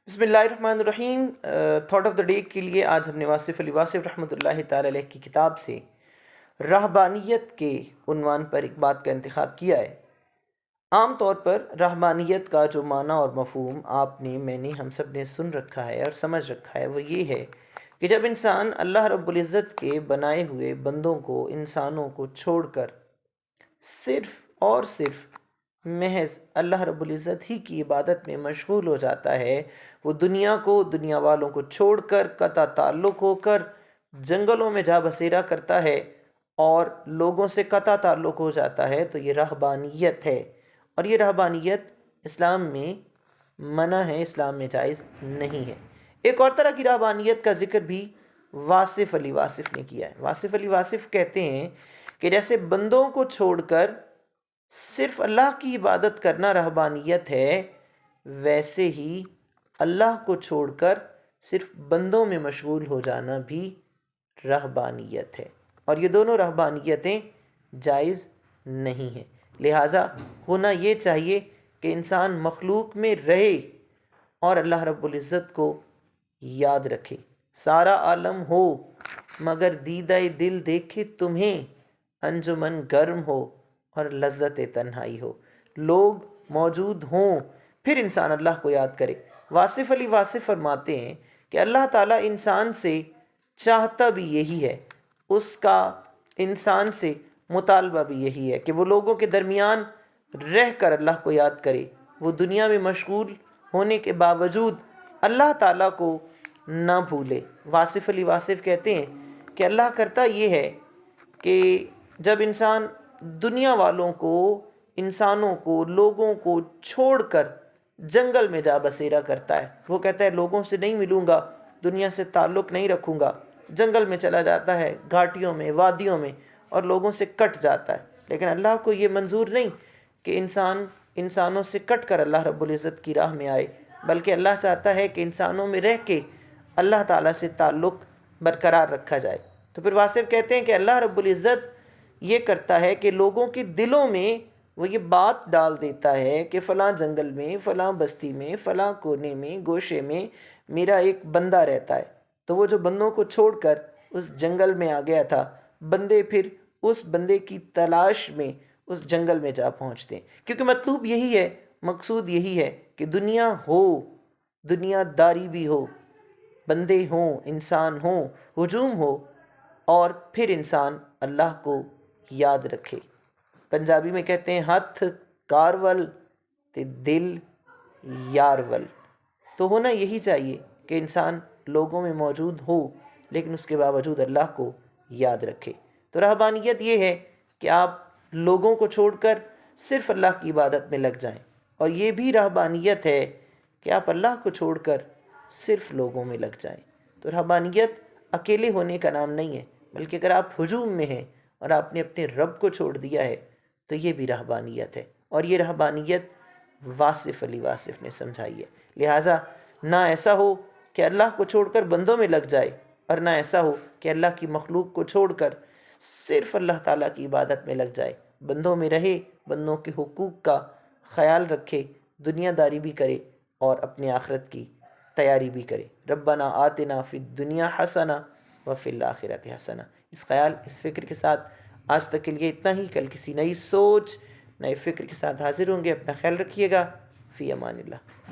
बिस्मिल्लाहिर्रहमानिर्रहीम। Thought of the day के लिए आज हमने वासिफ़ अली वासिफ़ रहमतुल्लाहि ताला अलैह की किताब से रहबानियत के उन्वान पर एक बात का इंतखाब किया है। आम तौर पर रहबानियत का जो माना और मफ़हूम आपने मैंने हम सब ने सुन रखा है और समझ रखा है वो ये है कि जब इंसान अल्लाह रब्बुल इज़्ज़त के बनाए हुए बंदों को, इंसानों को छोड़कर सिर्फ़ और सिर्फ़ महज अल्लाह रब्बुल इज़्ज़त ही की इबादत में मशगूल हो जाता है, वो दुनिया को, दुनिया वालों को छोड़कर कता ताल्लुक़ होकर जंगलों में जा बसेरा करता है और लोगों से कता ताल्लुक़ हो जाता है, तो ये रहबानियत है। और ये रहबानियत इस्लाम में मना है, इस्लाम में जायज़ नहीं है। एक और तरह की रहबानियत का ज़िक्र भी वासिफ़ अली वासिफ़ ने किया है। वासिफ़ अली वासिफ़ कहते हैं कि जैसे बंदों को छोड़कर सिर्फ अल्लाह की इबादत करना रहबानियत है, वैसे ही अल्लाह को छोड़कर सिर्फ बंदों में मशगूल हो जाना भी रहबानियत है। और ये दोनों रहबानियतें जायज़ नहीं हैं। लिहाजा होना ये चाहिए कि इंसान मखलूक में रहे और अल्लाह रब्बुल इज़्ज़त को याद रखे। सारा आलम हो मगर दीदाए दिल देखे तुम्हें, अंजुमन गर्म हो और लज्जत तन्हाई हो। लोग मौजूद हों फिर इंसान अल्लाह को याद करे। वासिफ़ अली वासिफ़ फरमाते हैं कि अल्लाह ताला इंसान से चाहता भी यही है, उसका इंसान से मुतालबा भी यही है कि वो लोगों के दरमियान रह कर अल्लाह को याद करे। वो दुनिया में मशगूल होने के बावजूद अल्लाह ताला को ना भूले। वासिफ़ अली वासिफ़ कहते हैं कि अल्लाह करता ये है कि जब इंसान दुनिया वालों को, इंसानों को, लोगों को छोड़कर जंगल में जा बसेरा करता है, वो कहता है लोगों से नहीं मिलूँगा, दुनिया से ताल्लुक़ नहीं रखूँगा, जंगल में चला जाता है, घाटियों में, वादियों में, और लोगों से कट जाता है। लेकिन अल्लाह को ये मंजूर नहीं कि इंसान इंसानों से कट कर अल्लाह रब्बुल इज़्ज़त की राह में आए, बल्कि अल्लाह चाहता है कि इंसानों में रह के अल्लाह ताला से ताल्लुक़ बरकरार रखा जाए। तो फिर वासिफ़ कहते हैं कि अल्लाह रब्बुल इज़्ज़त ये करता है कि लोगों के दिलों में वो ये बात डाल देता है कि फ़लाँ जंगल में, फ़लाँ बस्ती में, फ़लाँ कोने में, गोशे में मेरा एक बंदा रहता है। तो वो जो बंदों को छोड़कर उस जंगल में आ गया था, बंदे फिर उस बंदे की तलाश में उस जंगल में जा पहुँचते हैं, क्योंकि मतलूब यही है, मकसूद यही है कि दुनिया हो, दुनियादारी भी हो, बंदे हों, इंसान हों, हुजूम हो, और फिर इंसान अल्लाह को याद रखे। पंजाबी में कहते हैं हथ कारवल ते दिल यारवल। तो होना यही चाहिए कि इंसान लोगों में मौजूद हो लेकिन उसके बावजूद अल्लाह को याद रखे। तो रहबानियत ये है कि आप लोगों को छोड़कर सिर्फ अल्लाह की इबादत में लग जाएं, और ये भी रहबानियत है कि आप अल्लाह को छोड़कर सिर्फ लोगों में लग जाएं। तो रहबानियत अकेले होने का नाम नहीं है, बल्कि अगर आप हुजूम में हैं और आपने अपने रब को छोड़ दिया है तो ये भी रहबानियत है, और ये रहबानियत वासिफ़ अली वासिफ़ ने समझाई है। लिहाजा ना ऐसा हो कि अल्लाह को छोड़कर बंदों में लग जाए, और ना ऐसा हो कि अल्लाह की मखलूक को छोड़कर सिर्फ अल्लाह ताला की इबादत में लग जाए। बंदों में रहे, बंदों के हुकूक का ख्याल रखे, दुनियादारी भी करे और अपनी आखिरत की तैयारी भी करे। रब्बना आतिना फिद दुनिया हसना व फिल आखिरति हसना। इस ख्याल, इस फ़िक्र के साथ आज तक के लिए इतना ही। कल किसी नई सोच, नए फ़िक्र के साथ हाजिर होंगे। अपना ख्याल रखिएगा। फ़ी अमानिल्लाह।